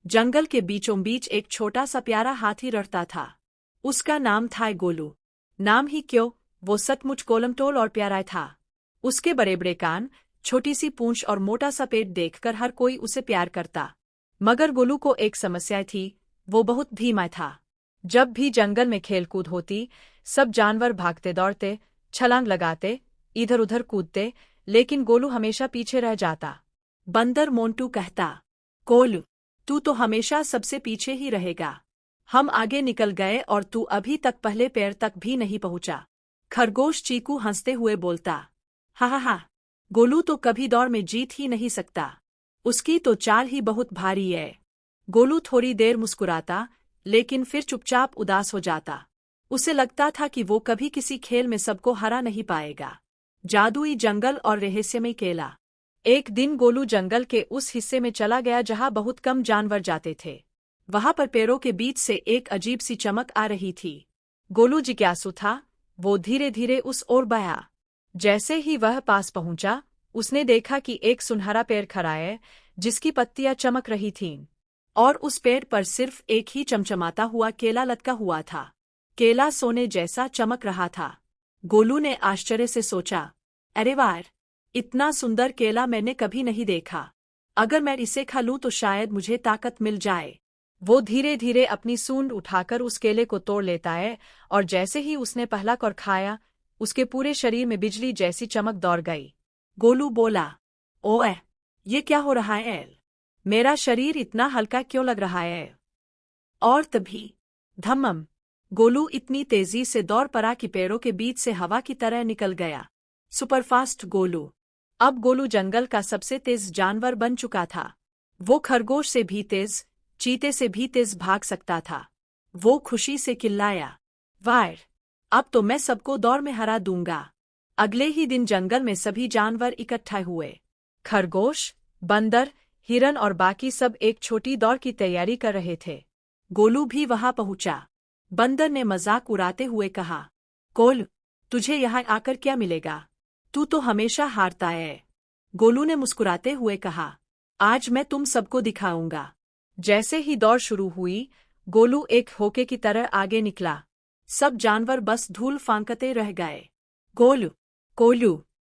जंगल के बीचों बीच एक छोटा सा प्यारा हाथी रहता था। उसका नाम था गोलू। नाम ही क्यों, वो सचमुच कोलमटोल और प्यारा था। उसके बड़े बड़े कान, छोटी सी पूंछ और मोटा सा पेट देखकर हर कोई उसे प्यार करता। मगर गोलू को एक समस्या थी, वो बहुत धीमा था। जब भी जंगल में खेलकूद होती, सब जानवर भागते दौड़ते, छलांग लगाते, इधर उधर कूदते, लेकिन गोलू हमेशा पीछे रह जाता। बंदर मोंटू कहता, गोलू, तू तो हमेशा सबसे पीछे ही रहेगा। हम आगे निकल गए और तू अभी तक पहले पैर तक भी नहीं पहुंचा। खरगोश चीकू हंसते हुए बोलता, हा हा हा, गोलू तो कभी दौड़ में जीत ही नहीं सकता। उसकी तो चाल ही बहुत भारी है। गोलू थोड़ी देर मुस्कुराता, लेकिन फिर चुपचाप उदास हो जाता। उसे लगता था कि वो कभी किसी खेल में सबको हरा नहीं पाएगा। जादुई जंगल और रहस्यमय केला। एक दिन गोलू जंगल के उस हिस्से में चला गया जहां बहुत कम जानवर जाते थे। वहां पर पेड़ों के बीच से एक अजीब सी चमक आ रही थी। गोलू जिज्ञासु था, वो धीरे धीरे उस ओर बढ़ा। जैसे ही वह पास पहुंचा, उसने देखा कि एक सुनहरा पेड़ खड़ा है, जिसकी पत्तियां चमक रही थीं। और उस पेड़ पर सिर्फ एक ही चमचमाता हुआ केला लटका हुआ था। केला सोने जैसा चमक रहा था। गोलू ने आश्चर्य से सोचा, अरे वाह, इतना सुंदर केला मैंने कभी नहीं देखा। अगर मैं इसे खा लूं तो शायद मुझे ताकत मिल जाए। वो धीरे धीरे अपनी सूंड उठाकर उस केले को तोड़ लेता है, और जैसे ही उसने पहला कौर खाया, उसके पूरे शरीर में बिजली जैसी चमक दौड़ गई। गोलू बोला, ओए, ये क्या हो रहा है? मेरा शरीर इतना हल्का क्यों लग रहा है? और तभी धम्मम, गोलू इतनी तेजी से दौड़ पड़ा कि पैरों के बीच से हवा की तरह निकल गया। सुपरफास्ट गोलू। अब गोलू जंगल का सबसे तेज जानवर बन चुका था। वो खरगोश से भी तेज, चीते से भी तेज भाग सकता था। वो खुशी से चिल्लाया, वाह, अब तो मैं सबको दौड़ में हरा दूंगा। अगले ही दिन जंगल में सभी जानवर इकट्ठा हुए। खरगोश, बंदर, हिरन और बाकी सब एक छोटी दौड़ की तैयारी कर रहे थे। गोलू भी वहां पहुंचा। बंदर ने मजाक उड़ाते हुए कहा, गोलू, तुझे यहाँ आकर क्या मिलेगा? तू तो हमेशा हारता है। गोलू ने मुस्कुराते हुए कहा, आज मैं तुम सबको दिखाऊंगा। जैसे ही दौड़ शुरू हुई, गोलू एक होके की तरह आगे निकला। सब जानवर बस धूल फांकते रह गए। गोलू, गोलू,